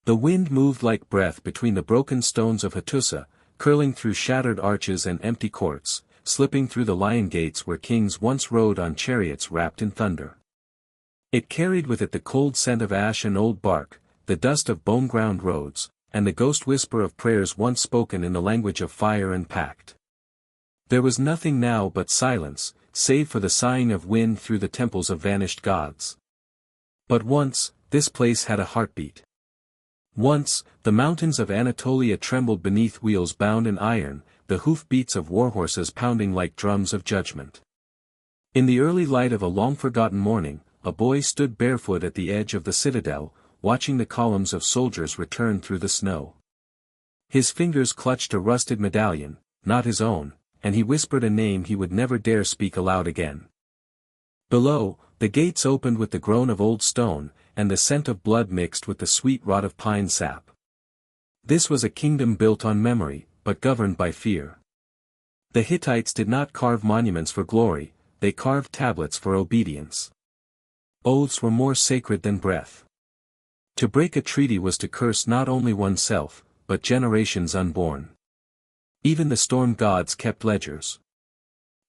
The wind moved like breath between the broken stones of Hattusa, curling through shattered arches and empty courts, slipping through the lion gates where kings once rode on chariots wrapped in thunder. It carried with it the cold scent of ash and old bark, the dust of bone-ground roads, and the ghost whisper of prayers once spoken in the language of fire and pact. There was nothing now but silence, save for the sighing of wind through the temples of vanished gods. But once, this place had a heartbeat. Once, the mountains of Anatolia trembled beneath wheels bound in iron, the hoof-beats of warhorses pounding like drums of judgment. In the early light of a long-forgotten morning, a boy stood barefoot at the edge of the citadel, watching the columns of soldiers return through the snow. His fingers clutched a rusted medallion, not his own, and he whispered a name he would never dare speak aloud again. Below, the gates opened with the groan of old stone, and the scent of blood mixed with the sweet rot of pine sap. This was a kingdom built on memory, but governed by fear. The Hittites did not carve monuments for glory, they carved tablets for obedience. Oaths were more sacred than breath. To break a treaty was to curse not only oneself, but generations unborn. Even the storm gods kept ledgers.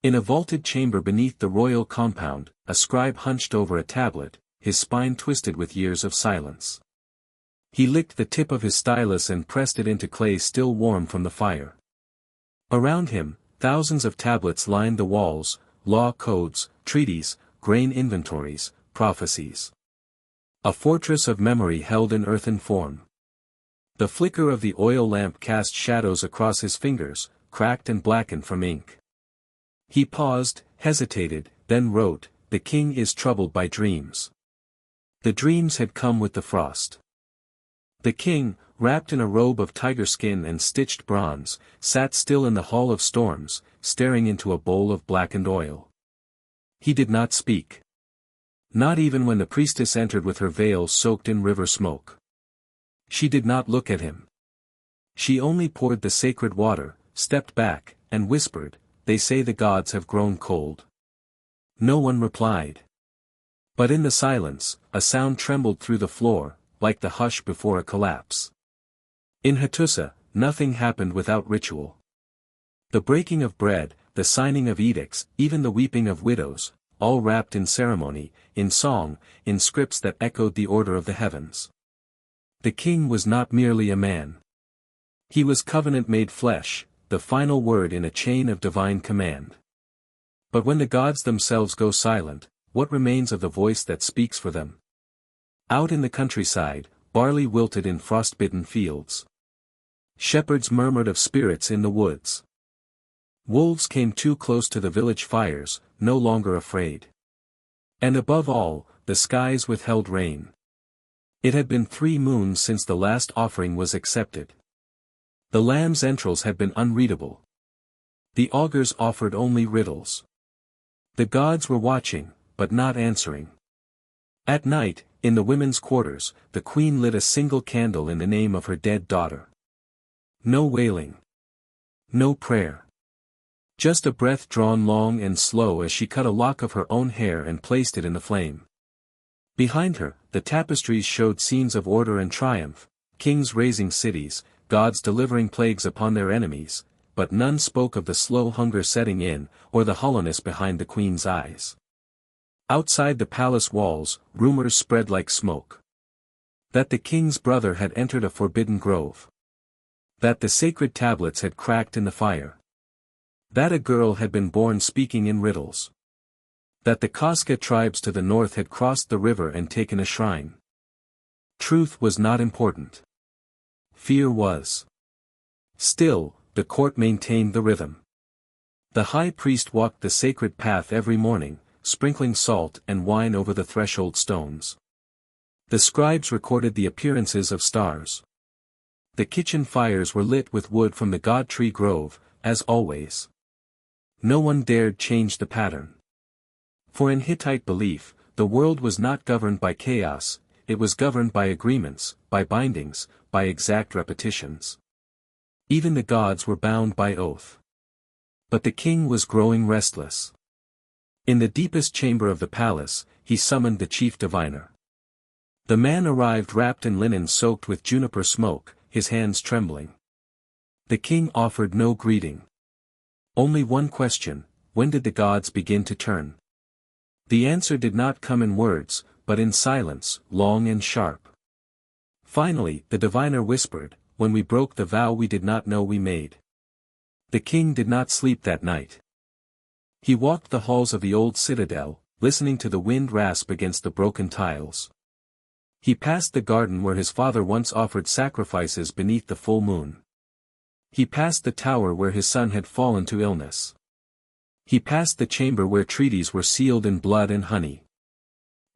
In a vaulted chamber beneath the royal compound, a scribe hunched over a tablet, his spine twisted with years of silence. He licked the tip of his stylus and pressed it into clay still warm from the fire. Around him, thousands of tablets lined the walls, law codes, treaties, grain inventories, prophecies. A fortress of memory held in earthen form. The flicker of the oil lamp cast shadows across his fingers, cracked and blackened from ink. He paused, hesitated, then wrote, "The king is troubled by dreams." The dreams had come with the frost. The king, wrapped in a robe of tiger skin and stitched bronze, sat still in the hall of storms, staring into a bowl of blackened oil. He did not speak. Not even when the priestess entered with her veil soaked in river smoke. She did not look at him. She only poured the sacred water, stepped back, and whispered, "They say the gods have grown cold." No one replied. But in the silence, a sound trembled through the floor, like the hush before a collapse. In Hattusa, nothing happened without ritual. The breaking of bread, the signing of edicts, even the weeping of widows, all wrapped in ceremony, in song, in scripts that echoed the order of the heavens. The king was not merely a man. He was covenant made flesh, the final word in a chain of divine command. But when the gods themselves go silent, what remains of the voice that speaks for them? Out in the countryside, barley wilted in frost-bitten fields. Shepherds murmured of spirits in the woods. Wolves came too close to the village fires, no longer afraid. And above all, the skies withheld rain. It had been 3 moons since the last offering was accepted. The lamb's entrails had been unreadable. The augurs offered only riddles. The gods were watching, but not answering. At night, in the women's quarters, the queen lit a single candle in the name of her dead daughter. No wailing. No prayer. Just a breath drawn long and slow as she cut a lock of her own hair and placed it in the flame. Behind her, the tapestries showed scenes of order and triumph, kings razing cities, gods delivering plagues upon their enemies, but none spoke of the slow hunger setting in, or the hollowness behind the queen's eyes. Outside the palace walls, rumors spread like smoke. That the king's brother had entered a forbidden grove. That the sacred tablets had cracked in the fire. That a girl had been born speaking in riddles. That the Kaska tribes to the north had crossed the river and taken a shrine. Truth was not important. Fear was. Still, the court maintained the rhythm. The high priest walked the sacred path every morning, sprinkling salt and wine over the threshold stones. The scribes recorded the appearances of stars. The kitchen fires were lit with wood from the god tree grove, as always. No one dared change the pattern. For in Hittite belief, the world was not governed by chaos, it was governed by agreements, by bindings, by exact repetitions. Even the gods were bound by oath. But the king was growing restless. In the deepest chamber of the palace, he summoned the chief diviner. The man arrived wrapped in linen soaked with juniper smoke, his hands trembling. The king offered no greeting. Only one question: when did the gods begin to turn? The answer did not come in words, but in silence, long and sharp. Finally, the diviner whispered, when we broke the vow we did not know we made. The king did not sleep that night. He walked the halls of the old citadel, listening to the wind rasp against the broken tiles. He passed the garden where his father once offered sacrifices beneath the full moon. He passed the tower where his son had fallen to illness. He passed the chamber where treaties were sealed in blood and honey.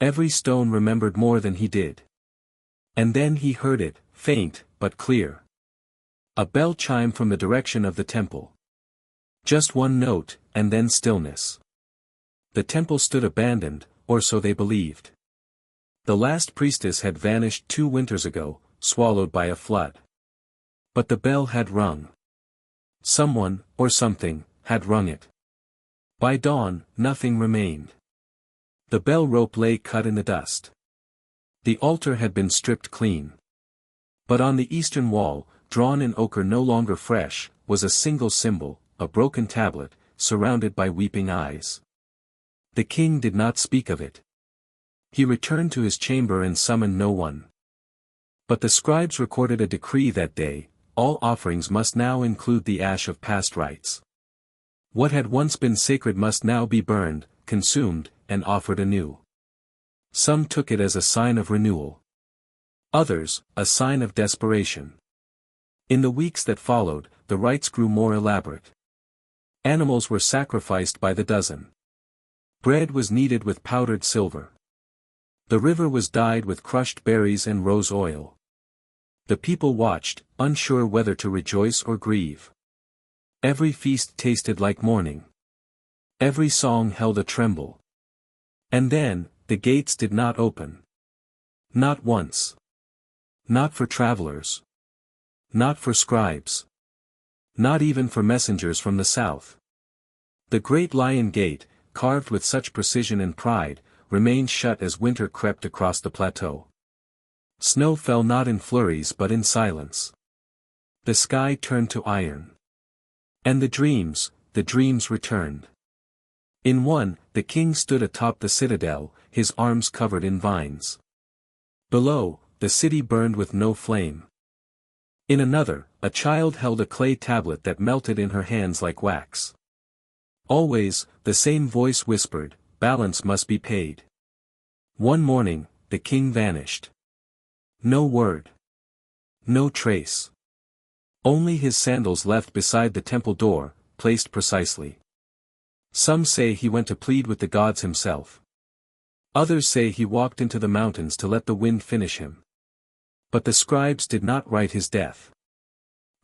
Every stone remembered more than he did. And then he heard it, faint, but clear. A bell chimed from the direction of the temple. Just one note, and then stillness. The temple stood abandoned, or so they believed. The last priestess had vanished 2 winters ago, swallowed by a flood. But the bell had rung. Someone, or something, had rung it. By dawn, nothing remained. The bell rope lay cut in the dust. The altar had been stripped clean. But on the eastern wall, drawn in ochre no longer fresh, was a single symbol, a broken tablet, surrounded by weeping eyes. The king did not speak of it. He returned to his chamber and summoned no one. But the scribes recorded a decree that day: all offerings must now include the ash of past rites. What had once been sacred must now be burned, consumed, and offered anew. Some took it as a sign of renewal. Others, a sign of desperation. In the weeks that followed, the rites grew more elaborate. Animals were sacrificed by the dozen. Bread was kneaded with powdered silver. The river was dyed with crushed berries and rose oil. The people watched, unsure whether to rejoice or grieve. Every feast tasted like mourning. Every song held a tremble. And then, the gates did not open. Not once. Not for travelers. Not for scribes. Not even for messengers from the south. The great lion gate, carved with such precision and pride, remained shut as winter crept across the plateau. Snow fell not in flurries but in silence. The sky turned to iron. And the dreams returned. In one, the king stood atop the citadel, his arms covered in vines. Below, the city burned with no flame. In another, a child held a clay tablet that melted in her hands like wax. Always, the same voice whispered, balance must be paid. One morning, the king vanished. No word. No trace. Only his sandals left beside the temple door, placed precisely. Some say he went to plead with the gods himself. Others say he walked into the mountains to let the wind finish him. But the scribes did not write his death.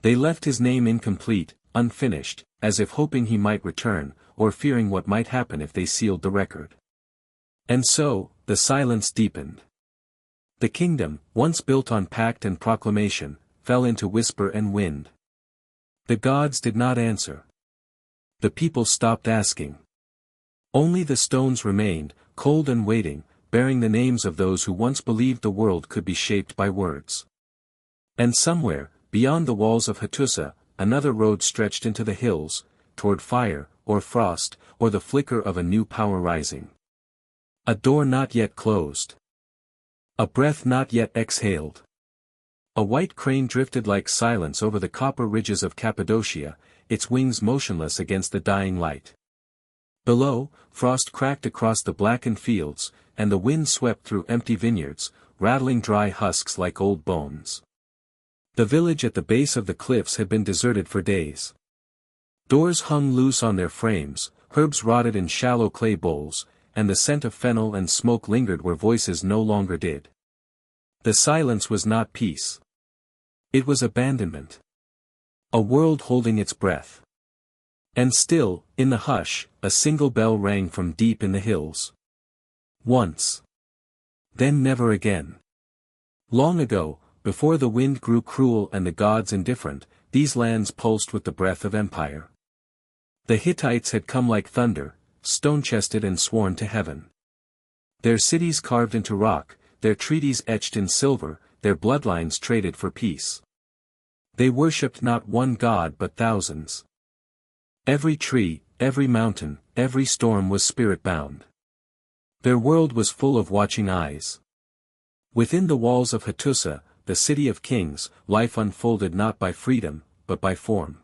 They left his name incomplete, unfinished, as if hoping he might return, or fearing what might happen if they sealed the record. And so, the silence deepened. The kingdom, once built on pact and proclamation, fell into whisper and wind. The gods did not answer. The people stopped asking. Only the stones remained, cold and waiting, bearing the names of those who once believed the world could be shaped by words. And somewhere, beyond the walls of Hattusa, another road stretched into the hills, toward fire, or frost, or the flicker of a new power rising. A door not yet closed. A breath not yet exhaled. A white crane drifted like silence over the copper ridges of Cappadocia, its wings motionless against the dying light. Below, frost cracked across the blackened fields, and the wind swept through empty vineyards, rattling dry husks like old bones. The village at the base of the cliffs had been deserted for days. Doors hung loose on their frames, herbs rotted in shallow clay bowls, and the scent of fennel and smoke lingered where voices no longer did. The silence was not peace. It was abandonment. A world holding its breath. And still, in the hush, a single bell rang from deep in the hills. Once. Then never again. Long ago, before the wind grew cruel and the gods indifferent, these lands pulsed with the breath of empire. The Hittites had come like thunder, stone-chested and sworn to heaven. Their cities carved into rock, their treaties etched in silver, their bloodlines traded for peace. They worshipped not one god but thousands. Every tree, every mountain, every storm was spirit-bound. Their world was full of watching eyes. Within the walls of Hattusa, the city of kings, life unfolded not by freedom, but by form.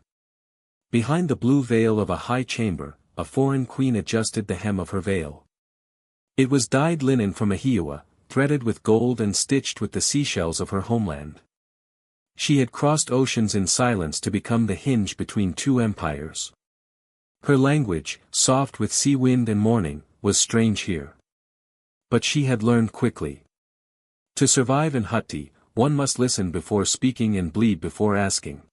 Behind the blue veil of a high chamber, a foreign queen adjusted the hem of her veil. It was dyed linen from Ahiua, threaded with gold and stitched with the seashells of her homeland. She had crossed oceans in silence to become the hinge between two empires. Her language, soft with sea wind and morning, was strange here. But she had learned quickly. To survive in Hutti, one must listen before speaking and bleed before asking.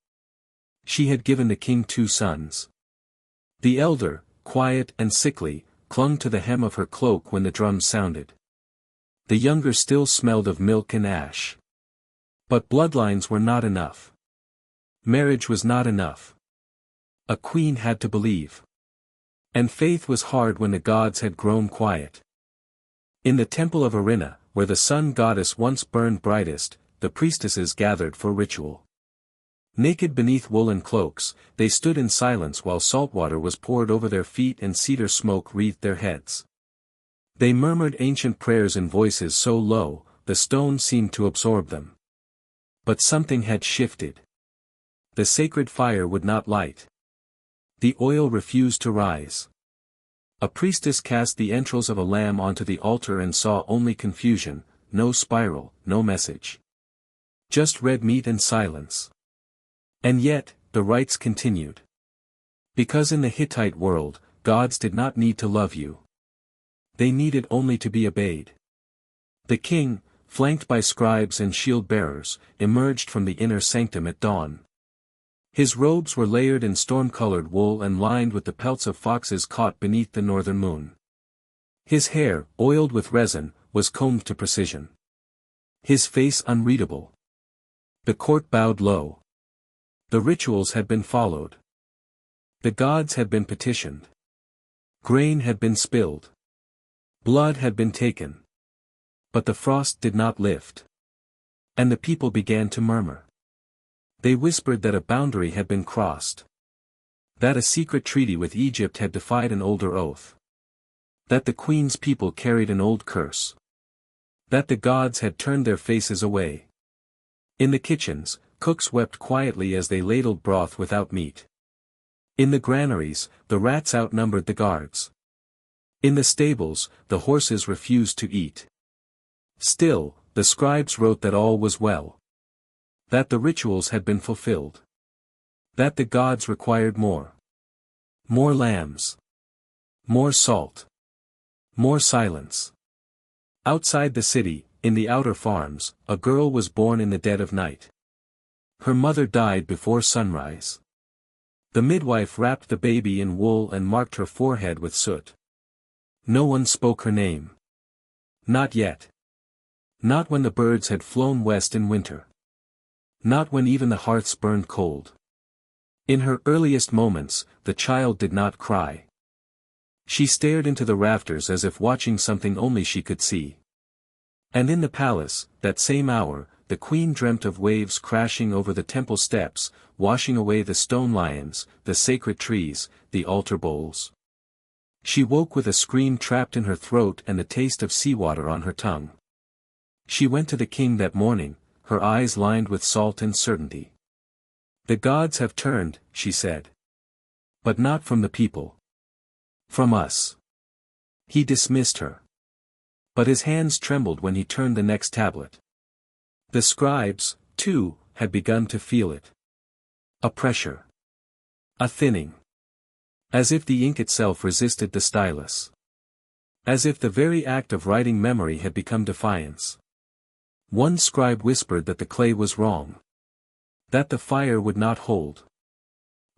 She had given the king 2 sons. The elder, quiet and sickly, clung to the hem of her cloak when the drums sounded. The younger still smelled of milk and ash. But bloodlines were not enough. Marriage was not enough. A queen had to believe. And faith was hard when the gods had grown quiet. In the temple of Arina, where the sun goddess once burned brightest, the priestesses gathered for ritual. Naked beneath woolen cloaks, they stood in silence while salt water was poured over their feet and cedar smoke wreathed their heads. They murmured ancient prayers in voices so low, the stone seemed to absorb them. But something had shifted. The sacred fire would not light. The oil refused to rise. A priestess cast the entrails of a lamb onto the altar and saw only confusion, no spiral, no message. Just red meat and silence. And yet, the rites continued. Because in the Hittite world, gods did not need to love you. They needed only to be obeyed. The king, flanked by scribes and shield-bearers, emerged from the inner sanctum at dawn. His robes were layered in storm-colored wool and lined with the pelts of foxes caught beneath the northern moon. His hair, oiled with resin, was combed to precision. His face unreadable. The court bowed low. The rituals had been followed. The gods had been petitioned. Grain had been spilled. Blood had been taken. But the frost did not lift. And the people began to murmur. They whispered that a boundary had been crossed. That a secret treaty with Egypt had defied an older oath. That the queen's people carried an old curse. That the gods had turned their faces away. In the kitchens, cooks wept quietly as they ladled broth without meat. In the granaries, the rats outnumbered the guards. In the stables, the horses refused to eat. Still, the scribes wrote that all was well. That the rituals had been fulfilled. That the gods required more. More lambs. More salt. More silence. Outside the city, in the outer farms, a girl was born in the dead of night. Her mother died before sunrise. The midwife wrapped the baby in wool and marked her forehead with soot. No one spoke her name. Not yet. Not when the birds had flown west in winter. Not when even the hearths burned cold. In her earliest moments, the child did not cry. She stared into the rafters as if watching something only she could see. And in the palace, that same hour, the queen dreamt of waves crashing over the temple steps, washing away the stone lions, the sacred trees, the altar bowls. She woke with a scream trapped in her throat and the taste of seawater on her tongue. She went to the king that morning, her eyes lined with salt and certainty. The gods have turned, she said. But not from the people. From us. He dismissed her. But his hands trembled when he turned the next tablet. The scribes, too, had begun to feel it. A pressure. A thinning. As if the ink itself resisted the stylus. As if the very act of writing memory had become defiance. One scribe whispered that the clay was wrong. That the fire would not hold.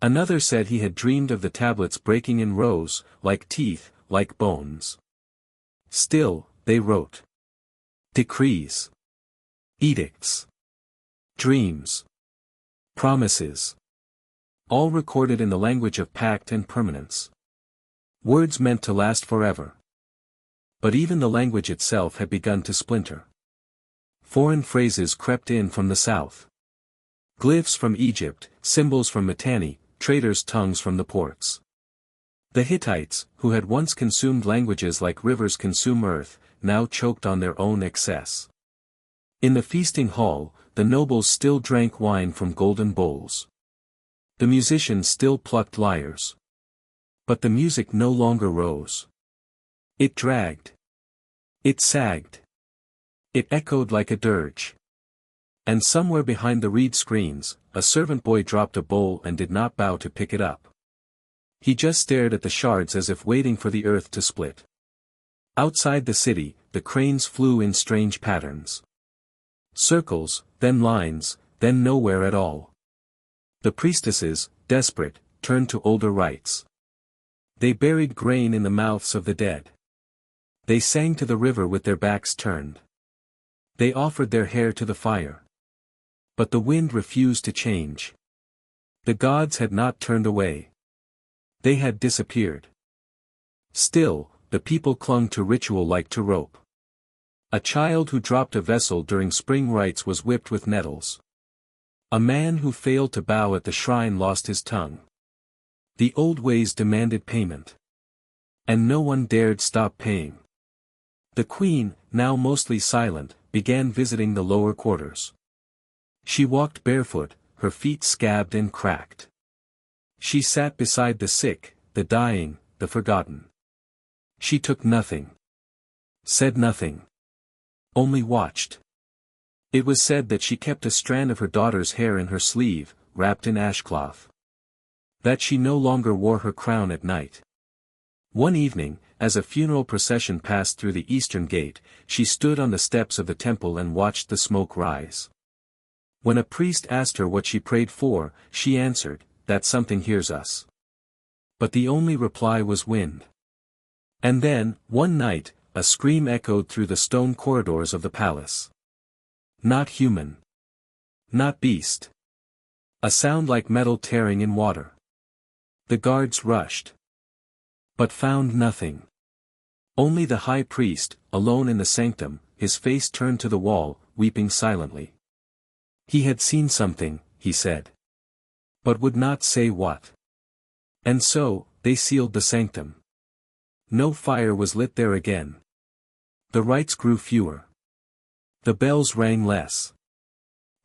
Another said he had dreamed of the tablets breaking in rows, like teeth, like bones. Still, they wrote. Decrees. Edicts. Dreams. Promises. All recorded in the language of pact and permanence. Words meant to last forever. But even the language itself had begun to splinter. Foreign phrases crept in from the south. Glyphs from Egypt, symbols from Mitanni, traders' tongues from the ports. The Hittites, who had once consumed languages like rivers consume earth, now choked on their own excess. In the feasting hall, the nobles still drank wine from golden bowls. The musicians still plucked lyres. But the music no longer rose. It dragged. It sagged. It echoed like a dirge. And somewhere behind the reed screens, a servant boy dropped a bowl and did not bow to pick it up. He just stared at the shards as if waiting for the earth to split. Outside the city, the cranes flew in strange patterns. Circles, then lines, then nowhere at all. The priestesses, desperate, turned to older rites. They buried grain in the mouths of the dead. They sang to the river with their backs turned. They offered their hair to the fire. But the wind refused to change. The gods had not turned away. They had disappeared. Still, the people clung to ritual like to rope. A child who dropped a vessel during spring rites was whipped with nettles. A man who failed to bow at the shrine lost his tongue. The old ways demanded payment. And no one dared stop paying. The queen, now mostly silent, began visiting the lower quarters. She walked barefoot, her feet scabbed and cracked. She sat beside the sick, the dying, the forgotten. She took nothing. Said nothing. Only watched. It was said that she kept a strand of her daughter's hair in her sleeve, wrapped in ashcloth. That she no longer wore her crown at night. One evening, as a funeral procession passed through the eastern gate, she stood on the steps of the temple and watched the smoke rise. When a priest asked her what she prayed for, she answered, "That something hears us." But the only reply was wind. And then, one night, a scream echoed through the stone corridors of the palace. Not human. Not beast. A sound like metal tearing in water. The guards rushed. But found nothing. Only the high priest, alone in the sanctum, his face turned to the wall, weeping silently. He had seen something, he said. But would not say what. And so, they sealed the sanctum. No fire was lit there again. The rites grew fewer. The bells rang less.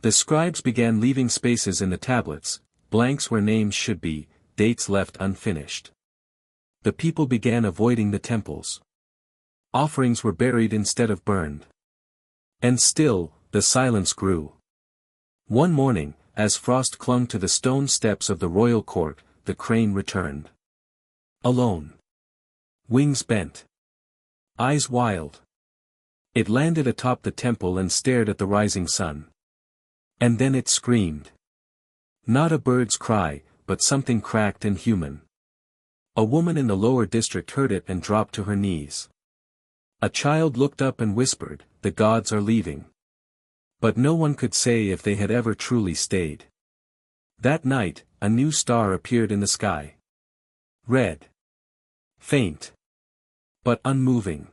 The scribes began leaving spaces in the tablets, blanks where names should be, dates left unfinished. The people began avoiding the temples. Offerings were buried instead of burned. And still, the silence grew. One morning, as frost clung to the stone steps of the royal court, the crane returned. Alone. Wings bent. Eyes wild. It landed atop the temple and stared at the rising sun. And then it screamed. Not a bird's cry, but something cracked and human. A woman in the lower district heard it and dropped to her knees. A child looked up and whispered, "The gods are leaving." But no one could say if they had ever truly stayed. That night, a new star appeared in the sky. Red. Faint. But unmoving.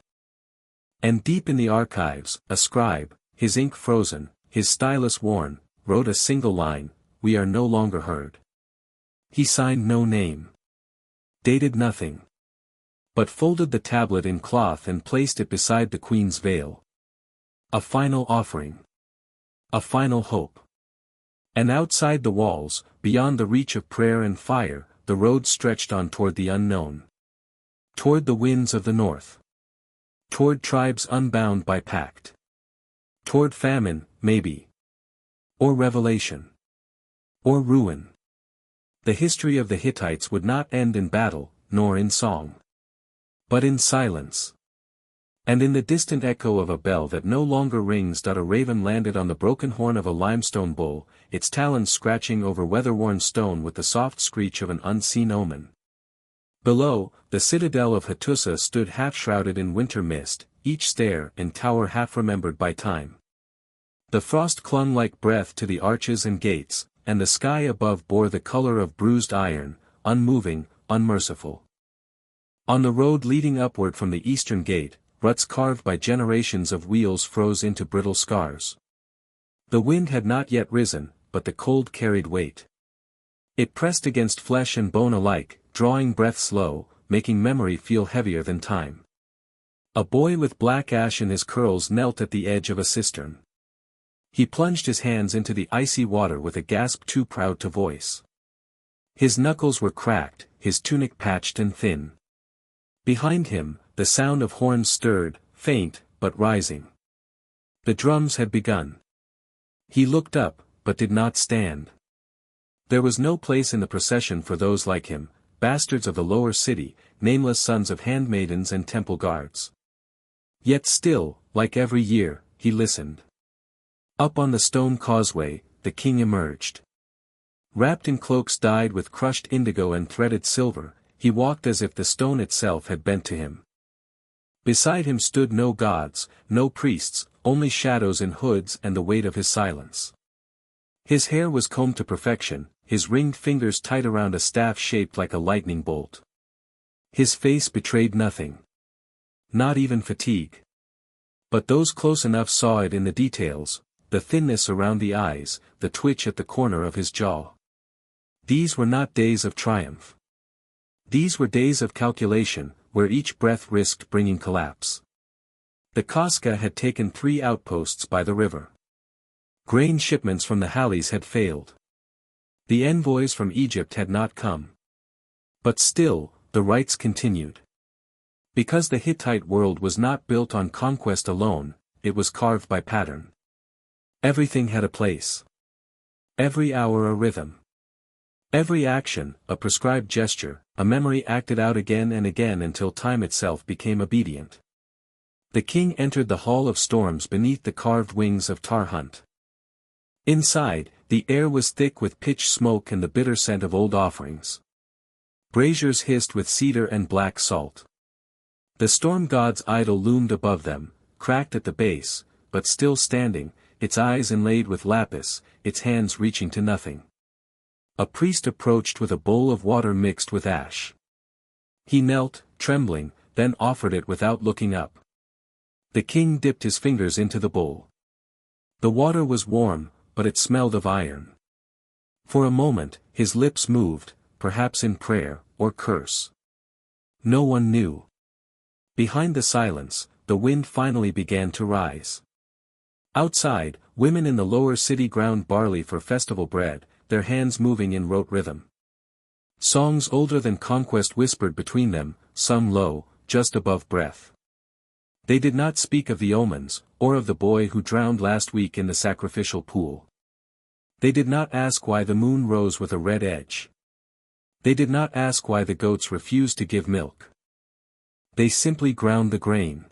And deep in the archives, a scribe, his ink frozen, his stylus worn, wrote a single line, "We are no longer heard." He signed no name. Dated nothing. But folded the tablet in cloth and placed it beside the queen's veil. A final offering. A final hope. And outside the walls, beyond the reach of prayer and fire, the road stretched on toward the unknown. Toward the winds of the north. Toward tribes unbound by pact. Toward famine, maybe. Or revelation. Or ruin. The history of the Hittites would not end in battle, nor in song. But in silence. And in the distant echo of a bell that no longer rings. A raven landed on the broken horn of a limestone bull, its talons scratching over weather-worn stone with the soft screech of an unseen omen. Below, the citadel of Hattusa stood half-shrouded in winter mist, each stair and tower half-remembered by time. The frost clung like breath to the arches and gates, and the sky above bore the color of bruised iron, unmoving, unmerciful. On the road leading upward from the eastern gate, ruts carved by generations of wheels froze into brittle scars. The wind had not yet risen, but the cold carried weight. It pressed against flesh and bone alike, drawing breath slow, making memory feel heavier than time. A boy with black ash in his curls knelt at the edge of a cistern. He plunged his hands into the icy water with a gasp too proud to voice. His knuckles were cracked, his tunic patched and thin. Behind him, the sound of horns stirred, faint, but rising. The drums had begun. He looked up, but did not stand. There was no place in the procession for those like him, bastards of the lower city, nameless sons of handmaidens and temple guards. Yet still, like every year, he listened. Up on the stone causeway, the king emerged. Wrapped in cloaks dyed with crushed indigo and threaded silver, he walked as if the stone itself had bent to him. Beside him stood no gods, no priests, only shadows in hoods and the weight of his silence. His hair was combed to perfection, his ringed fingers tight around a staff shaped like a lightning bolt. His face betrayed nothing. Not even fatigue. But those close enough saw it in the details, the thinness around the eyes, the twitch at the corner of his jaw. These were not days of triumph. These were days of calculation, where each breath risked bringing collapse. The Casca had taken 3 outposts by the river. Grain shipments from the Halys had failed. The envoys from Egypt had not come. But still, the rites continued. Because the Hittite world was not built on conquest alone, it was carved by pattern. Everything had a place. Every hour a rhythm. Every action, a prescribed gesture, a memory acted out again and again until time itself became obedient. The king entered the Hall of Storms beneath the carved wings of Tarhunt. Inside, the air was thick with pitch smoke and the bitter scent of old offerings. Braziers hissed with cedar and black salt. The storm god's idol loomed above them, cracked at the base, but still standing, its eyes inlaid with lapis, its hands reaching to nothing. A priest approached with a bowl of water mixed with ash. He knelt, trembling, then offered it without looking up. The king dipped his fingers into the bowl. The water was warm, but it smelled of iron. For a moment, his lips moved, perhaps in prayer, or curse. No one knew. Behind the silence, the wind finally began to rise. Outside, women in the lower city ground barley for festival bread, their hands moving in rote rhythm. Songs older than conquest whispered between them, some low, just above breath. They did not speak of the omens, or of the boy who drowned last week in the sacrificial pool. They did not ask why the moon rose with a red edge. They did not ask why the goats refused to give milk. They simply ground the grain.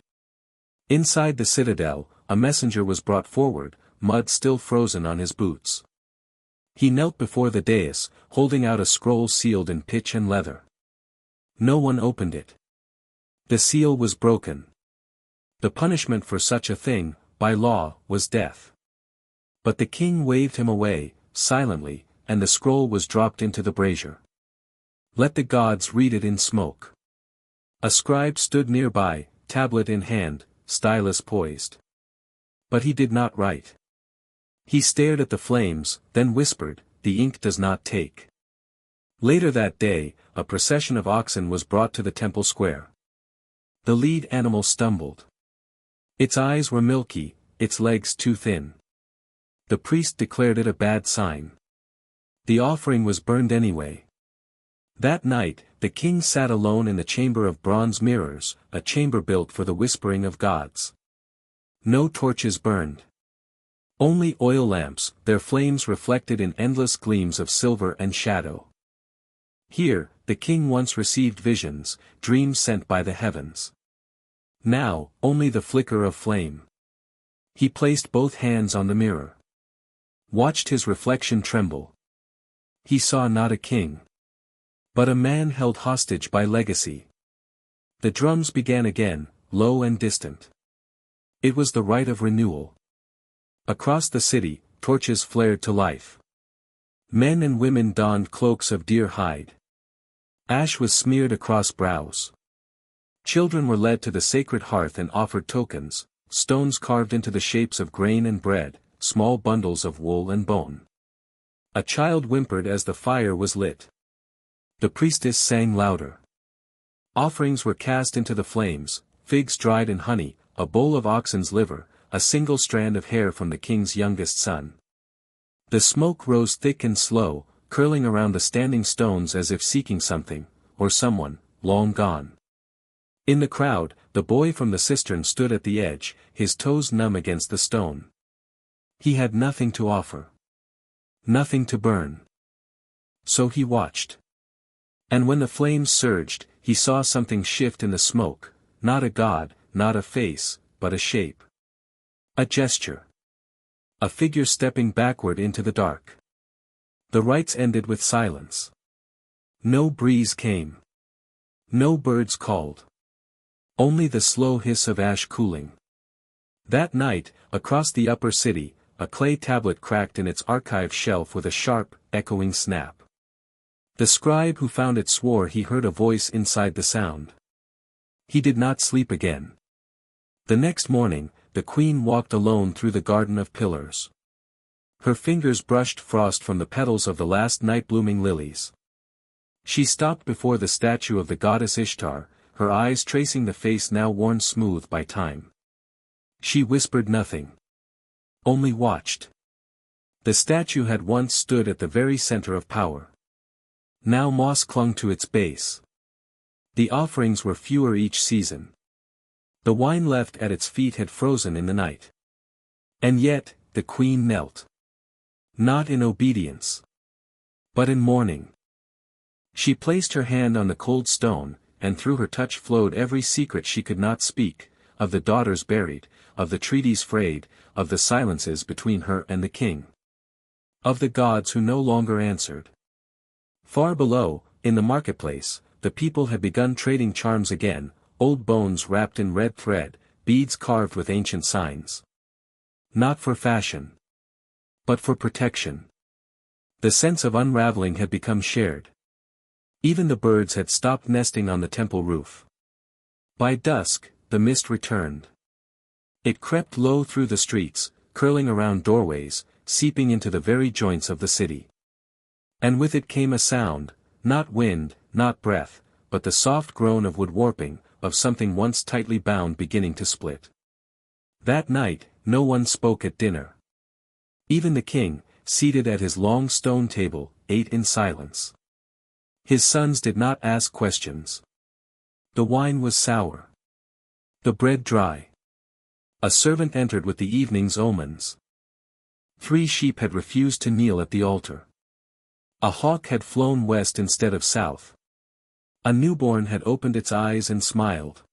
Inside the citadel, a messenger was brought forward, mud still frozen on his boots. He knelt before the dais, holding out a scroll sealed in pitch and leather. No one opened it. The seal was broken. The punishment for such a thing, by law, was death. But the king waved him away, silently, and the scroll was dropped into the brazier. Let the gods read it in smoke. A scribe stood nearby, tablet in hand, stylus poised. But he did not write. He stared at the flames, then whispered, "The ink does not take." Later that day, a procession of oxen was brought to the temple square. The lead animal stumbled. Its eyes were milky, its legs too thin. The priest declared it a bad sign. The offering was burned anyway. That night, the king sat alone in the chamber of bronze mirrors, a chamber built for the whispering of gods. No torches burned. Only oil lamps, their flames reflected in endless gleams of silver and shadow. Here, the king once received visions, dreams sent by the heavens. Now, only the flicker of flame. He placed both hands on the mirror. Watched his reflection tremble. He saw not a king, but a man held hostage by legacy. The drums began again, low and distant. It was the rite of renewal. Across the city, torches flared to life. Men and women donned cloaks of deer hide. Ash was smeared across brows. Children were led to the sacred hearth and offered tokens, stones carved into the shapes of grain and bread, small bundles of wool and bone. A child whimpered as the fire was lit. The priestess sang louder. Offerings were cast into the flames, figs dried in honey, a bowl of oxen's liver, a single strand of hair from the king's youngest son. The smoke rose thick and slow, curling around the standing stones as if seeking something, or someone, long gone. In the crowd, the boy from the cistern stood at the edge, his toes numb against the stone. He had nothing to offer. Nothing to burn. So he watched. And when the flames surged, he saw something shift in the smoke, not a god, not a face, but a shape. A gesture. A figure stepping backward into the dark. The rites ended with silence. No breeze came. No birds called. Only the slow hiss of ash cooling. That night, across the upper city, a clay tablet cracked in its archive shelf with a sharp, echoing snap. The scribe who found it swore he heard a voice inside the sound. He did not sleep again. The next morning, the queen walked alone through the garden of pillars. Her fingers brushed frost from the petals of the last night-blooming lilies. She stopped before the statue of the goddess Ishtar, her eyes tracing the face now worn smooth by time. She whispered nothing. Only watched. The statue had once stood at the very center of power. Now moss clung to its base. The offerings were fewer each season. The wine left at its feet had frozen in the night. And yet, the queen knelt. Not in obedience. But in mourning. She placed her hand on the cold stone, and through her touch flowed every secret she could not speak, of the daughters buried, of the treaties frayed, of the silences between her and the king. Of the gods who no longer answered. Far below, in the marketplace, the people had begun trading charms again, old bones wrapped in red thread, beads carved with ancient signs. Not for fashion. But for protection. The sense of unraveling had become shared. Even the birds had stopped nesting on the temple roof. By dusk, the mist returned. It crept low through the streets, curling around doorways, seeping into the very joints of the city. And with it came a sound, not wind, not breath, but the soft groan of wood warping, of something once tightly bound beginning to split. That night, no one spoke at dinner. Even the king, seated at his long stone table, ate in silence. His sons did not ask questions. The wine was sour. The bread dry. A servant entered with the evening's omens. 3 sheep had refused to kneel at the altar. A hawk had flown west instead of south. A newborn had opened its eyes and smiled.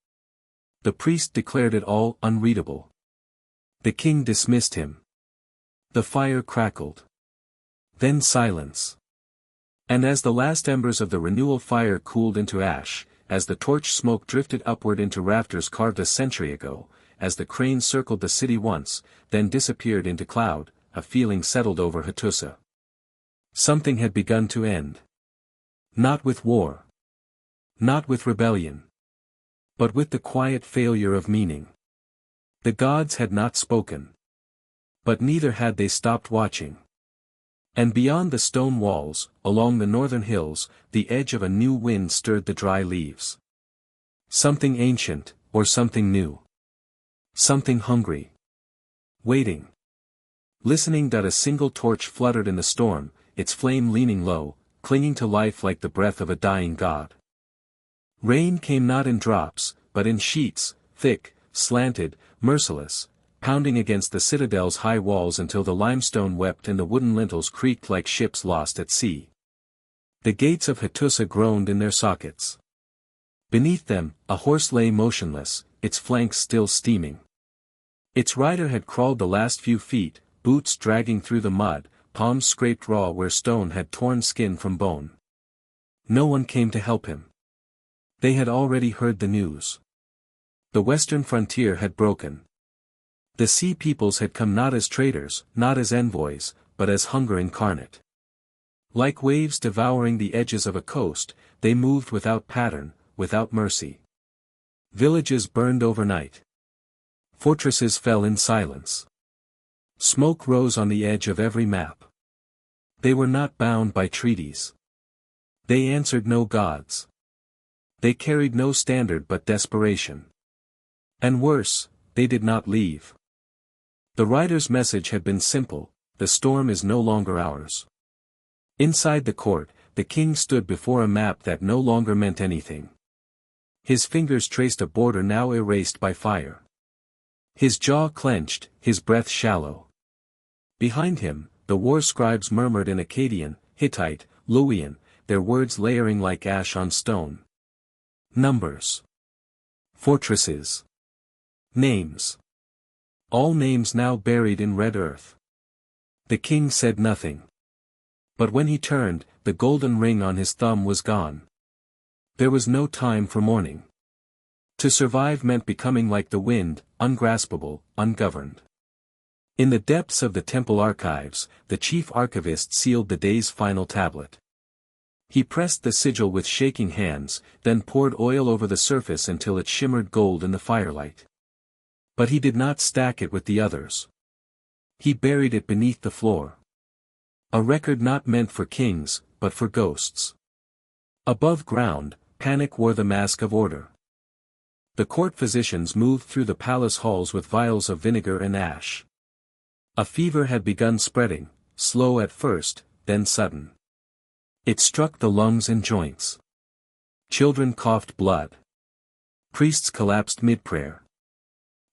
The priest declared it all unreadable. The king dismissed him. The fire crackled. Then silence. And as the last embers of the renewal fire cooled into ash, as the torch smoke drifted upward into rafters carved a century ago, as the crane circled the city once, then disappeared into cloud, a feeling settled over Hattusa. Something had begun to end. Not with war. Not with rebellion. But with the quiet failure of meaning. The gods had not spoken. But neither had they stopped watching. And beyond the stone walls, along the northern hills, the edge of a new wind stirred the dry leaves. Something ancient, or something new. Something hungry. Waiting. Listening. A single torch fluttered in the storm, its flame leaning low, clinging to life like the breath of a dying god. Rain came not in drops, but in sheets, thick, slanted, merciless, pounding against the citadel's high walls until the limestone wept and the wooden lintels creaked like ships lost at sea. The gates of Hattusa groaned in their sockets. Beneath them, a horse lay motionless, its flanks still steaming. Its rider had crawled the last few feet, boots dragging through the mud, palms scraped raw where stone had torn skin from bone. No one came to help him. They had already heard the news. The western frontier had broken. The sea peoples had come not as traders, not as envoys, but as hunger incarnate. Like waves devouring the edges of a coast, they moved without pattern, without mercy. Villages burned overnight. Fortresses fell in silence. Smoke rose on the edge of every map. They were not bound by treaties. They answered no gods. They carried no standard but desperation. And worse, they did not leave. The writer's message had been simple: the storm is no longer ours. Inside the court, the king stood before a map that no longer meant anything. His fingers traced a border now erased by fire. His jaw clenched, his breath shallow. Behind him, the war scribes murmured in Akkadian, Hittite, Luwian, their words layering like ash on stone. Numbers. Fortresses. Names. All names now buried in red earth. The king said nothing. But when he turned, the golden ring on his thumb was gone. There was no time for mourning. To survive meant becoming like the wind, ungraspable, ungoverned. In the depths of the temple archives, the chief archivist sealed the day's final tablet. He pressed the sigil with shaking hands, then poured oil over the surface until it shimmered gold in the firelight. But he did not stack it with the others. He buried it beneath the floor. A record not meant for kings, but for ghosts. Above ground, panic wore the mask of order. The court physicians moved through the palace halls with vials of vinegar and ash. A fever had begun spreading, slow at first, then sudden. It struck the lungs and joints. Children coughed blood. Priests collapsed mid-prayer.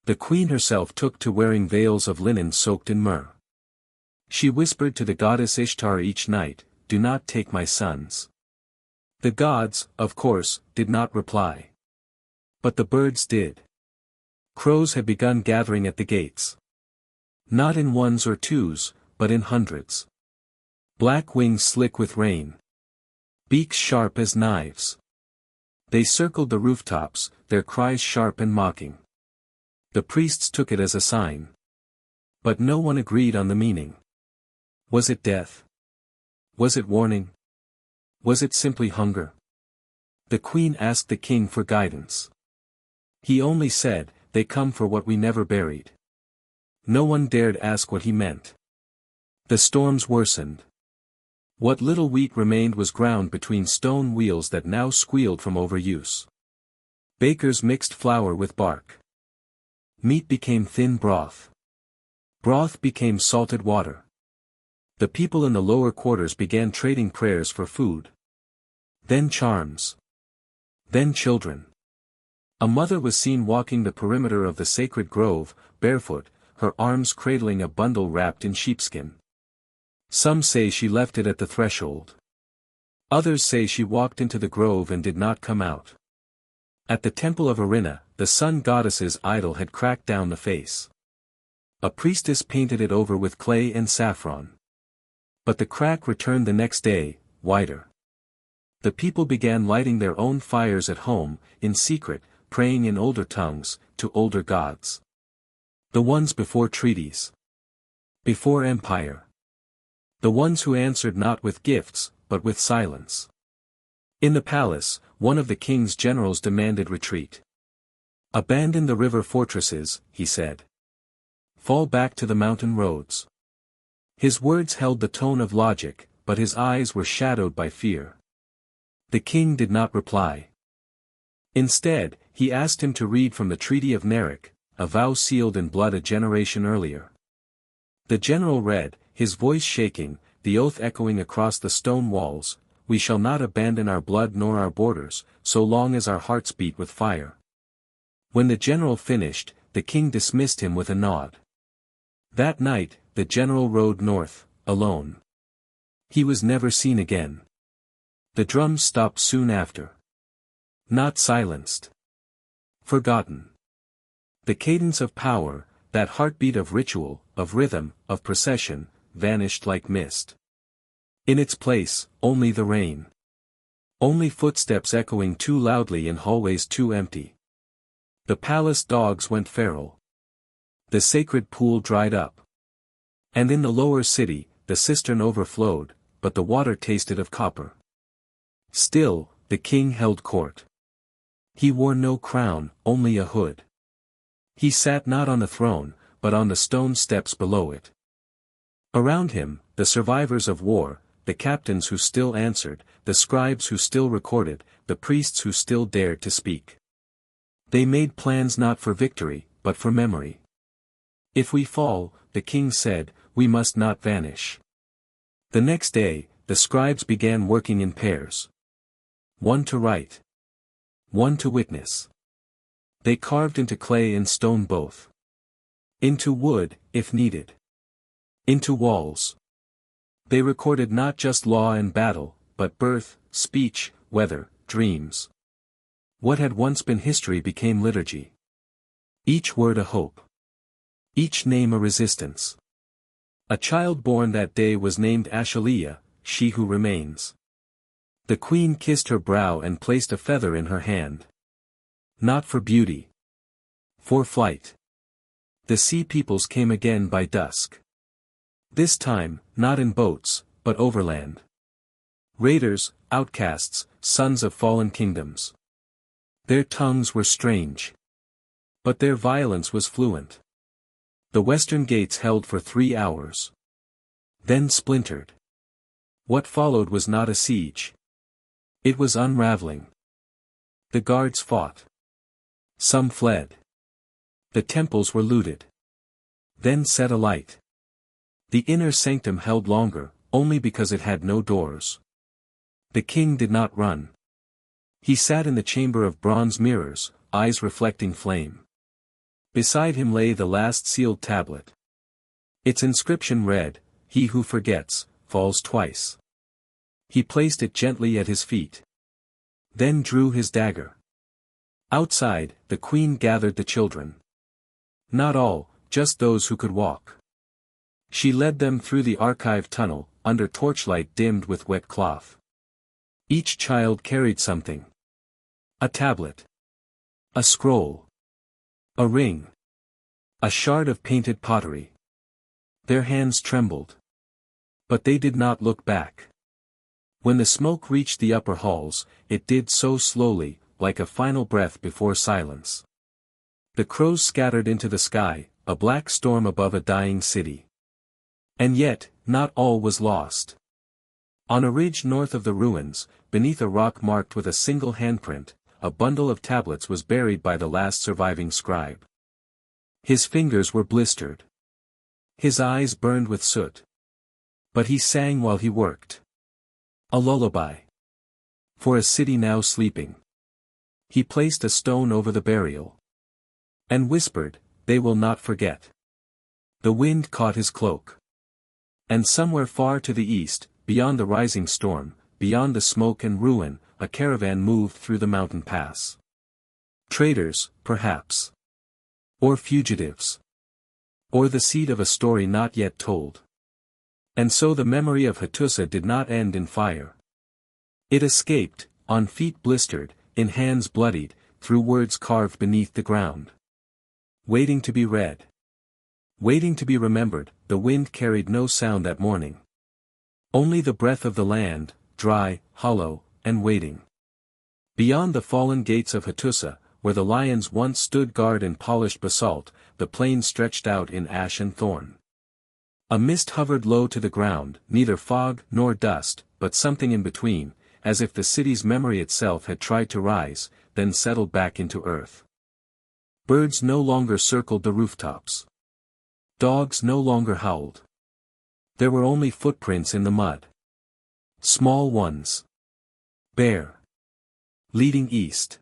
The queen herself took to wearing veils of linen soaked in myrrh. She whispered to the goddess Ishtar each night, "Do not take my sons." The gods, of course, did not reply. But the birds did. Crows had begun gathering at the gates. Not in ones or twos, but in hundreds. Black wings slick with rain. Beaks sharp as knives. They circled the rooftops, their cries sharp and mocking. The priests took it as a sign. But no one agreed on the meaning. Was it death? Was it warning? Was it simply hunger? The queen asked the king for guidance. He only said, "They come for what we never buried." No one dared ask what he meant. The storms worsened. What little wheat remained was ground between stone wheels that now squealed from overuse. Bakers mixed flour with bark. Meat became thin broth. Broth became salted water. The people in the lower quarters began trading prayers for food. Then charms. Then children. A mother was seen walking the perimeter of the sacred grove, barefoot, her arms cradling a bundle wrapped in sheepskin. Some say she left it at the threshold. Others say she walked into the grove and did not come out. At the temple of Arina, the sun goddess's idol had cracked down the face. A priestess painted it over with clay and saffron. But the crack returned the next day, wider. The people began lighting their own fires at home, in secret, praying in older tongues, to older gods. The ones before treaties. Before empire. The ones who answered not with gifts, but with silence. In the palace, one of the king's generals demanded retreat. "Abandon the river fortresses," he said. "Fall back to the mountain roads." His words held the tone of logic, but his eyes were shadowed by fear. The king did not reply. Instead, he asked him to read from the Treaty of Kadesh, a vow sealed in blood a generation earlier. The general read, his voice shaking, the oath echoing across the stone walls, "We shall not abandon our blood nor our borders, so long as our hearts beat with fire." When the general finished, the king dismissed him with a nod. That night, the general rode north, alone. He was never seen again. The drums stopped soon after. Not silenced. Forgotten. The cadence of power, that heartbeat of ritual, of rhythm, of procession, vanished like mist. In its place, only the rain. Only footsteps echoing too loudly in hallways too empty. The palace dogs went feral. The sacred pool dried up. And in the lower city, the cistern overflowed, but the water tasted of copper. Still, the king held court. He wore no crown, only a hood. He sat not on the throne, but on the stone steps below it. Around him, the survivors of war, the captains who still answered, the scribes who still recorded, the priests who still dared to speak. They made plans not for victory, but for memory. If we fall, the king said, we must not vanish. The next day, the scribes began working in pairs. One to write. One to witness. They carved into clay and stone both. Into wood, if needed. Into walls. They recorded not just law and battle, but birth, speech, weather, dreams. What had once been history became liturgy. Each word a hope. Each name a resistance. A child born that day was named Ashaliah, she who remains. The queen kissed her brow and placed a feather in her hand. Not for beauty. For flight. The sea peoples came again by dusk. This time, not in boats, but overland. Raiders, outcasts, sons of fallen kingdoms. Their tongues were strange. But their violence was fluent. The western gates held for 3 hours. Then splintered. What followed was not a siege. It was unraveling. The guards fought. Some fled. The temples were looted. Then set alight. The inner sanctum held longer, only because it had no doors. The king did not run. He sat in the chamber of bronze mirrors, eyes reflecting flame. Beside him lay the last sealed tablet. Its inscription read, "He who forgets, falls twice." He placed it gently at his feet. Then drew his dagger. Outside, the queen gathered the children. Not all, just those who could walk. She led them through the archive tunnel, under torchlight dimmed with wet cloth. Each child carried something. A tablet. A scroll. A ring. A shard of painted pottery. Their hands trembled. But they did not look back. When the smoke reached the upper halls, it did so slowly, like a final breath before silence. The crows scattered into the sky, a black storm above a dying city. And yet, not all was lost. On a ridge north of the ruins, beneath a rock marked with a single handprint, a bundle of tablets was buried by the last surviving scribe. His fingers were blistered. His eyes burned with soot. But he sang while he worked. A lullaby. For a city now sleeping. He placed a stone over the burial. And whispered, "They will not forget." The wind caught his cloak. And somewhere far to the east, beyond the rising storm, beyond the smoke and ruin, a caravan moved through the mountain pass. Traders, perhaps. Or fugitives. Or the seed of a story not yet told. And so the memory of Hattusa did not end in fire. It escaped, on feet blistered, in hands bloodied, through words carved beneath the ground. Waiting to be read. Waiting to be remembered, the wind carried no sound that morning. Only the breath of the land, dry, hollow, and waiting. Beyond the fallen gates of Hattusa, where the lions once stood guard in polished basalt, the plain stretched out in ash and thorn. A mist hovered low to the ground, neither fog nor dust, but something in between, as if the city's memory itself had tried to rise, then settled back into earth. Birds no longer circled the rooftops. Dogs no longer howled. There were only footprints in the mud. Small ones. Bare. Leading east.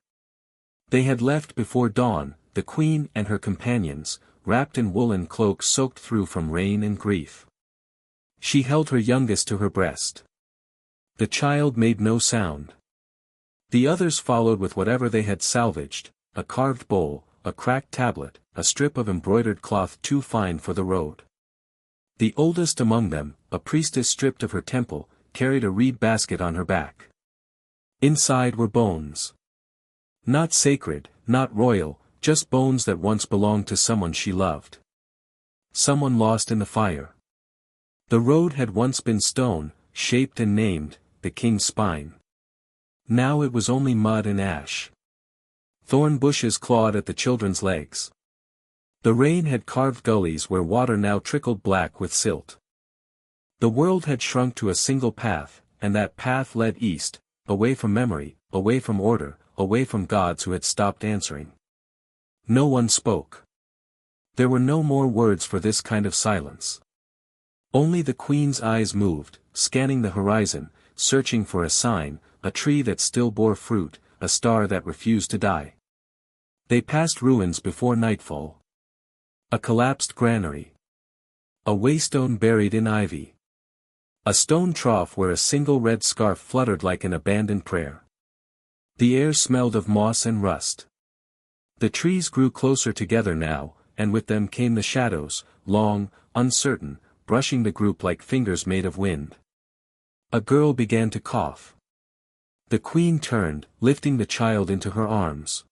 They had left before dawn, the queen and her companions, wrapped in woolen cloaks soaked through from rain and grief. She held her youngest to her breast. The child made no sound. The others followed with whatever they had salvaged, a carved bowl, a cracked tablet, a strip of embroidered cloth too fine for the road. The oldest among them, a priestess stripped of her temple, carried a reed basket on her back. Inside were bones. Not sacred, not royal, just bones that once belonged to someone she loved. Someone lost in the fire. The road had once been stone, shaped and named, the king's spine. Now it was only mud and ash. Thorn bushes clawed at the children's legs. The rain had carved gullies where water now trickled black with silt. The world had shrunk to a single path, and that path led east, away from memory, away from order, away from gods who had stopped answering. No one spoke. There were no more words for this kind of silence. Only the queen's eyes moved, scanning the horizon, searching for a sign, a tree that still bore fruit, a star that refused to die. They passed ruins before nightfall. A collapsed granary. A waystone buried in ivy. A stone trough where a single red scarf fluttered like an abandoned prayer. The air smelled of moss and rust. The trees grew closer together now, and with them came the shadows, long, uncertain, brushing the group like fingers made of wind. A girl began to cough. The queen turned, lifting the child into her arms.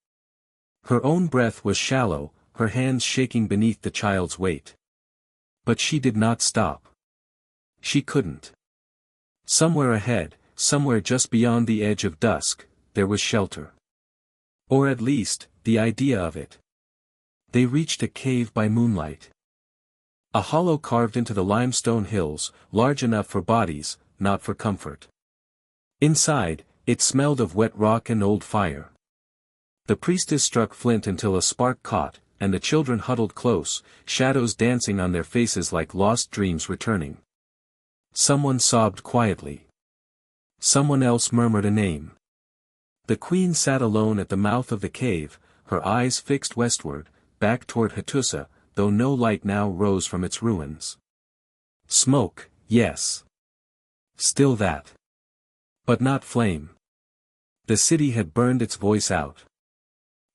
Her own breath was shallow, her hands shaking beneath the child's weight. But she did not stop. She couldn't. Somewhere ahead, somewhere just beyond the edge of dusk, there was shelter. Or at least, the idea of it. They reached a cave by moonlight. A hollow carved into the limestone hills, large enough for bodies, not for comfort. Inside, it smelled of wet rock and old fire. The priestess struck flint until a spark caught, and the children huddled close, shadows dancing on their faces like lost dreams returning. Someone sobbed quietly. Someone else murmured a name. The queen sat alone at the mouth of the cave, her eyes fixed westward, back toward Hattusa, though no light now rose from its ruins. Smoke, yes. Still that. But not flame. The city had burned its voice out.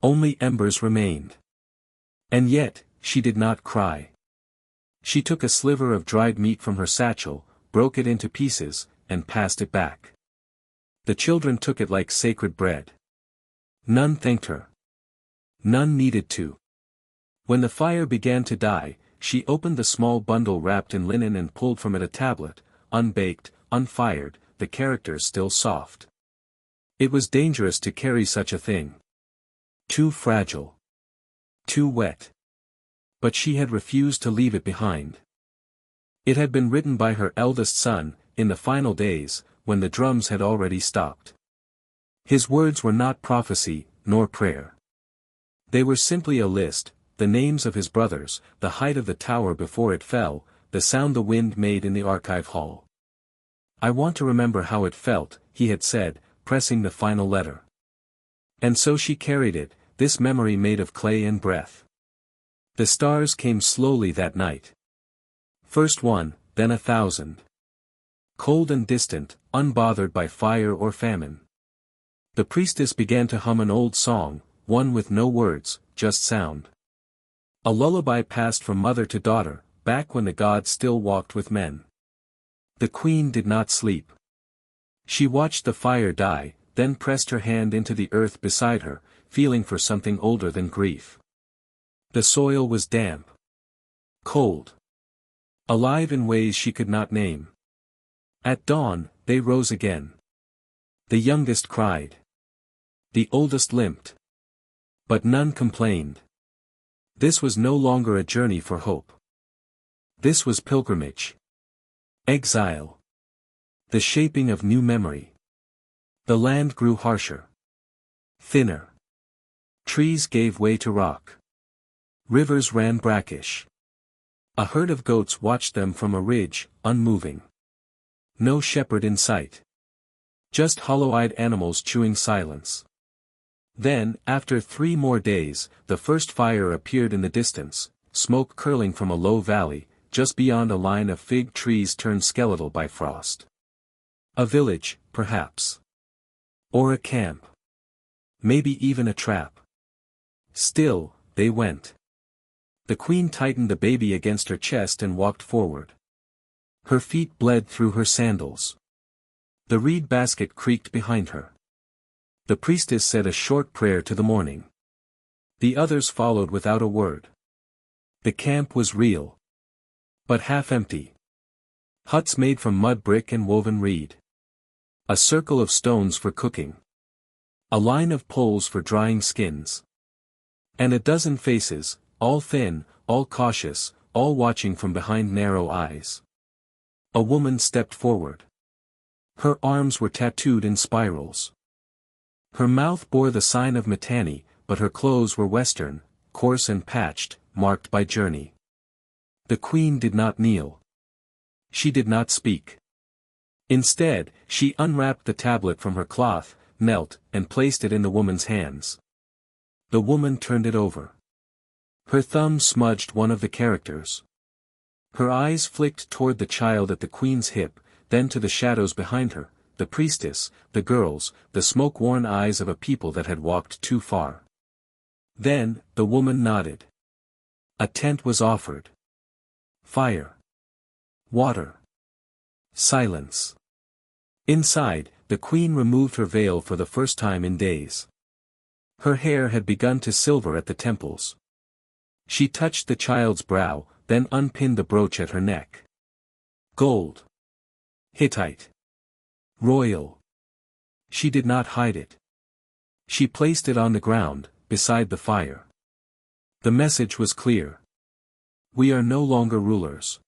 Only embers remained. And yet, she did not cry. She took a sliver of dried meat from her satchel, broke it into pieces, and passed it back. The children took it like sacred bread. None thanked her. None needed to. When the fire began to die, she opened the small bundle wrapped in linen and pulled from it a tablet, unbaked, unfired, the characters still soft. It was dangerous to carry such a thing. Too fragile. Too wet. But she had refused to leave it behind. It had been written by her eldest son, in the final days, when the drums had already stopped. His words were not prophecy, nor prayer. They were simply a list, the names of his brothers, the height of the tower before it fell, the sound the wind made in the archive hall. "I want to remember how it felt," he had said, pressing the final letter. And so she carried it, this memory made of clay and breath. The stars came slowly that night. First one, then 1,000. Cold and distant, unbothered by fire or famine. The priestess began to hum an old song, one with no words, just sound. A lullaby passed from mother to daughter, back when the gods still walked with men. The queen did not sleep. She watched the fire die, then pressed her hand into the earth beside her, feeling for something older than grief. The soil was damp. Cold. Alive in ways she could not name. At dawn, they rose again. The youngest cried. The oldest limped. But none complained. This was no longer a journey for hope. This was pilgrimage. Exile. The shaping of new memory. The land grew harsher. Thinner. Trees gave way to rock. Rivers ran brackish. A herd of goats watched them from a ridge, unmoving. No shepherd in sight. Just hollow-eyed animals chewing silence. Then, after 3 more days, the first fire appeared in the distance, smoke curling from a low valley, just beyond a line of fig trees turned skeletal by frost. A village, perhaps. Or a camp. Maybe even a trap. Still, they went. The queen tightened the baby against her chest and walked forward. Her feet bled through her sandals. The reed basket creaked behind her. The priestess said a short prayer to the morning. The others followed without a word. The camp was real. But half empty. Huts made from mud brick and woven reed. A circle of stones for cooking. A line of poles for drying skins. And a dozen faces, all thin, all cautious, all watching from behind narrow eyes. A woman stepped forward. Her arms were tattooed in spirals. Her mouth bore the sign of Mitanni, but her clothes were Western, coarse and patched, marked by journey. The queen did not kneel. She did not speak. Instead, she unwrapped the tablet from her cloth, knelt, and placed it in the woman's hands. The woman turned it over. Her thumb smudged one of the characters. Her eyes flicked toward the child at the queen's hip, then to the shadows behind her, the priestess, the girls, the smoke-worn eyes of a people that had walked too far. Then, the woman nodded. A tent was offered. Fire. Water. Silence. Inside, the queen removed her veil for the first time in days. Her hair had begun to silver at the temples. She touched the child's brow, then unpinned the brooch at her neck. Gold. Hittite. Royal. She did not hide it. She placed it on the ground, beside the fire. The message was clear. We are no longer rulers.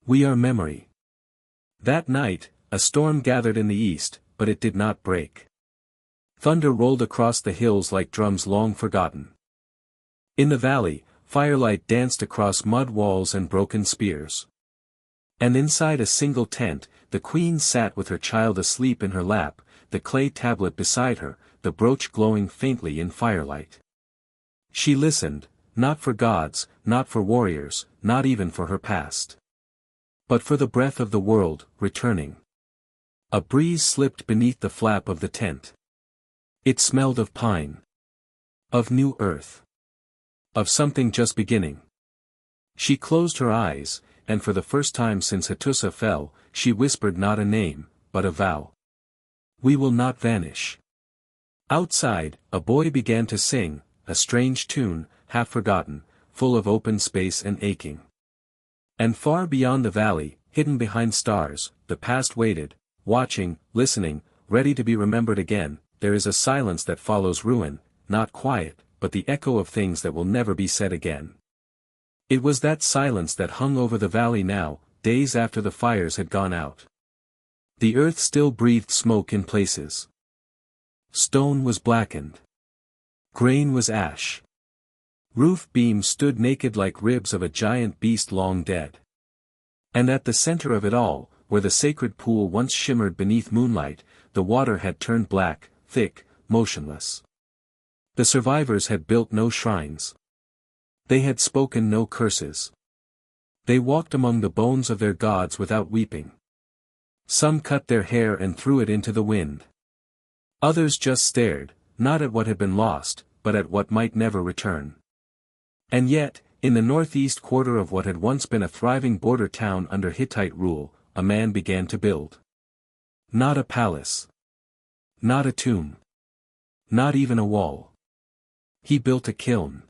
We are memory. That night, a storm gathered in the east, but it did not break. Thunder rolled across the hills like drums long forgotten. In the valley, firelight danced across mud walls and broken spears. And inside a single tent, the queen sat with her child asleep in her lap, the clay tablet beside her, the brooch glowing faintly in firelight. She listened, not for gods, not for warriors, not even for her past. But for the breath of the world, returning. A breeze slipped beneath the flap of the tent. It smelled of pine. Of new earth. Of something just beginning. She closed her eyes, and for the first time since Hattusa fell, she whispered not a name, but a vow. We will not vanish. Outside, a boy began to sing, a strange tune, half forgotten, full of open space and aching. And far beyond the valley, hidden behind stars, the past waited, watching, listening, ready to be remembered again. There is a silence that follows ruin, not quiet, but the echo of things that will never be said again. It was that silence that hung over the valley now, days after the fires had gone out. The earth still breathed smoke in places. Stone was blackened. Grain was ash. Roof beams stood naked like ribs of a giant beast long dead. And at the center of it all, where the sacred pool once shimmered beneath moonlight, the water had turned black, thick, motionless. The survivors had built no shrines. They had spoken no curses. They walked among the bones of their gods without weeping. Some cut their hair and threw it into the wind. Others just stared, not at what had been lost, but at what might never return. And yet, in the northeast quarter of what had once been a thriving border town under Hittite rule, a man began to build. Not a palace. Not a tomb. Not even a wall. He built a kiln.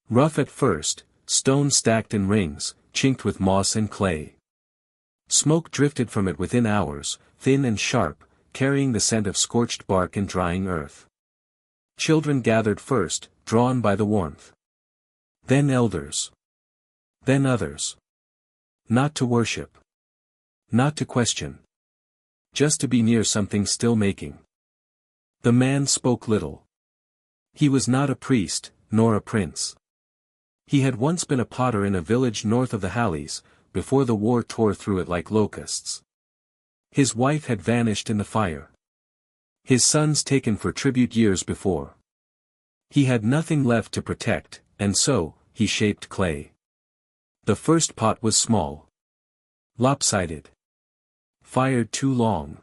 Rough at first, stone stacked in rings, chinked with moss and clay. Smoke drifted from it within hours, thin and sharp, carrying the scent of scorched bark and drying earth. Children gathered first, drawn by the warmth. Then elders. Then others. Not to worship. Not to question. Just to be near something still making. The man spoke little. He was not a priest, nor a prince. He had once been a potter in a village north of the Halles, before the war tore through it like locusts. His wife had vanished in the fire. His sons taken for tribute years before. He had nothing left to protect, and so, he shaped clay. The first pot was small. Lopsided. Fired too long.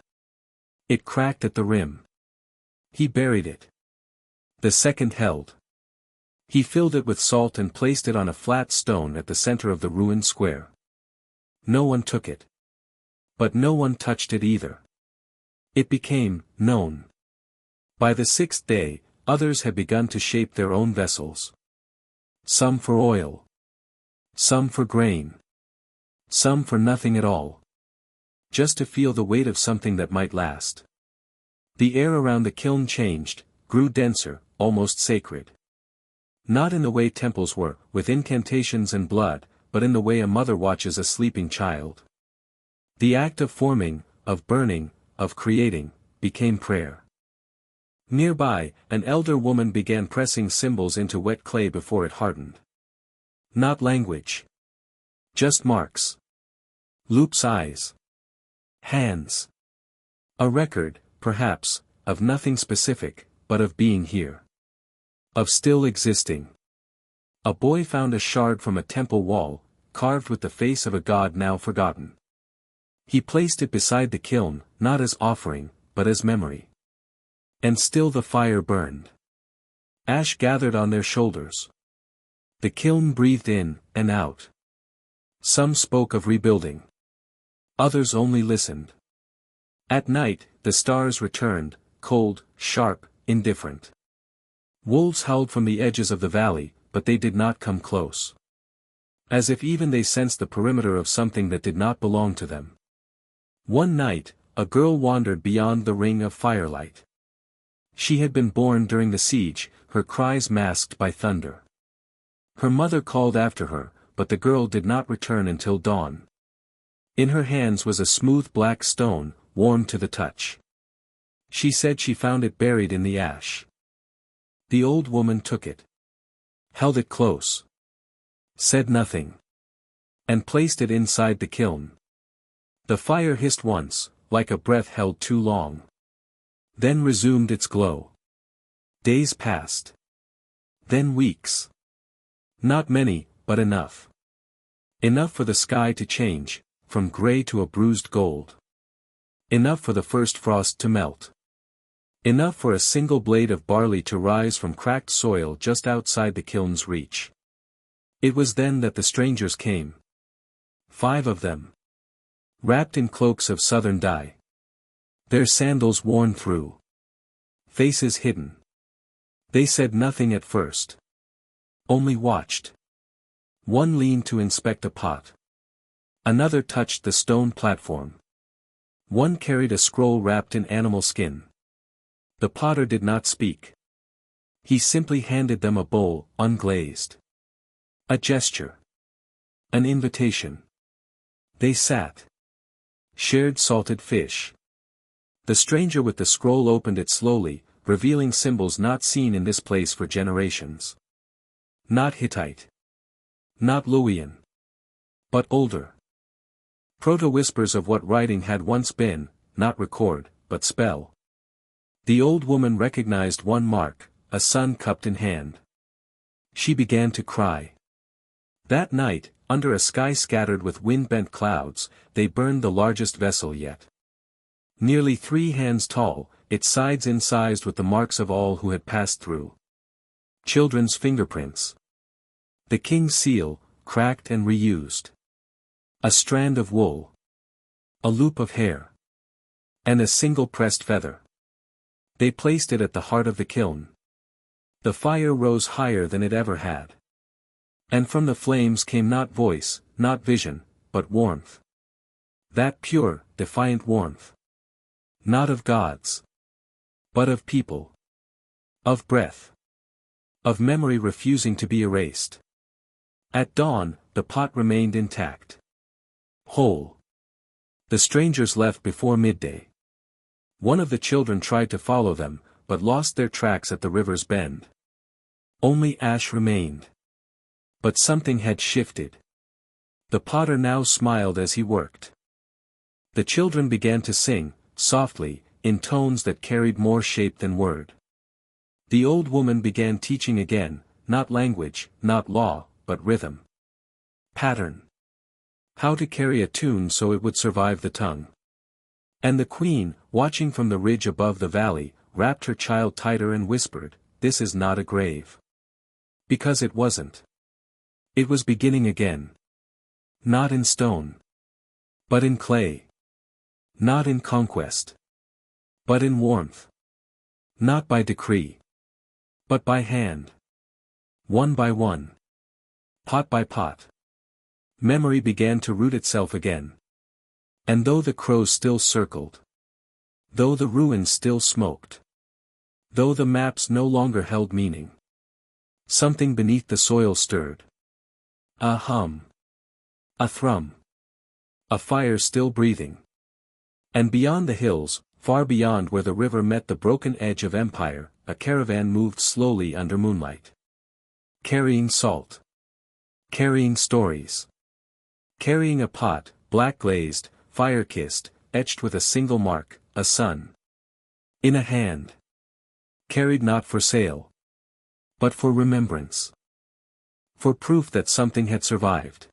It cracked at the rim. He buried it. The second held. He filled it with salt and placed it on a flat stone at the center of the ruined square. No one took it. But no one touched it either. It became known. By the sixth day, others had begun to shape their own vessels. Some for oil. Some for grain. Some for nothing at all. Just to feel the weight of something that might last. The air around the kiln changed, grew denser, almost sacred. Not in the way temples were, with incantations and blood, but in the way a mother watches a sleeping child. The act of forming, of burning, of creating, became prayer. Nearby, an elder woman began pressing symbols into wet clay before it hardened. Not language. Just marks. Loop's eyes. Hands. A record, perhaps, of nothing specific, but of being here. Of still existing. A boy found a shard from a temple wall, carved with the face of a god now forgotten. He placed it beside the kiln, not as offering, but as memory. And still the fire burned. Ash gathered on their shoulders. The kiln breathed in and out. Some spoke of rebuilding. Others only listened. At night, the stars returned, cold, sharp, indifferent. Wolves howled from the edges of the valley, but they did not come close. As if even they sensed the perimeter of something that did not belong to them. One night, a girl wandered beyond the ring of firelight. She had been born during the siege, her cries masked by thunder. Her mother called after her, but the girl did not return until dawn. In her hands was a smooth black stone, warm to the touch. She said she found it buried in the ash. The old woman took it. Held it close. Said nothing. And placed it inside the kiln. The fire hissed once, like a breath held too long. Then resumed its glow. Days passed. Then weeks. Not many, but enough. Enough for the sky to change, from gray to a bruised gold. Enough for the first frost to melt. Enough for a single blade of barley to rise from cracked soil just outside the kiln's reach. It was then that the strangers came. 5 of them. Wrapped in cloaks of southern dye. Their sandals worn through. Faces hidden. They said nothing at first. Only watched. One leaned to inspect a pot. Another touched the stone platform. One carried a scroll wrapped in animal skin. The potter did not speak. He simply handed them a bowl, unglazed. A gesture. An invitation. They sat. Shared salted fish. The stranger with the scroll opened it slowly, revealing symbols not seen in this place for generations. Not Hittite. Not Luwian. But older. Proto-whispers of what writing had once been, not record, but spell. The old woman recognized one mark, a sun cupped in hand. She began to cry. That night, under a sky scattered with wind-bent clouds, they burned the largest vessel yet. Nearly 3 hands tall, its sides incised with the marks of all who had passed through. Children's fingerprints. The king's seal, cracked and reused. A strand of wool. A loop of hair. And a single pressed feather. They placed it at the heart of the kiln. The fire rose higher than it ever had. And from the flames came not voice, not vision, but warmth. That pure, defiant warmth. Not of gods. But of people. Of breath. Of memory refusing to be erased. At dawn, the pot remained intact. Whole. The strangers left before midday. One of the children tried to follow them, but lost their tracks at the river's bend. Only ash remained. But something had shifted. The potter now smiled as he worked. The children began to sing, softly, in tones that carried more shape than word. The old woman began teaching again, not language, not law, but rhythm. Pattern. How to carry a tune so it would survive the tongue. And the queen, watching from the ridge above the valley, wrapped her child tighter and whispered, "This is not a grave." Because it wasn't. It was beginning again. Not in stone. But in clay. Not in conquest. But in warmth. Not by decree. But by hand. One by one. Pot by pot. Memory began to root itself again. And though the crows still circled. Though the ruins still smoked. Though the maps no longer held meaning. Something beneath the soil stirred. A hum. A thrum. A fire still breathing. And beyond the hills, far beyond where the river met the broken edge of empire, a caravan moved slowly under moonlight. Carrying salt. Carrying stories. Carrying a pot, black-glazed, fire-kissed, etched with a single mark, a sun. In a hand. Carried not for sale. But for remembrance. For proof that something had survived.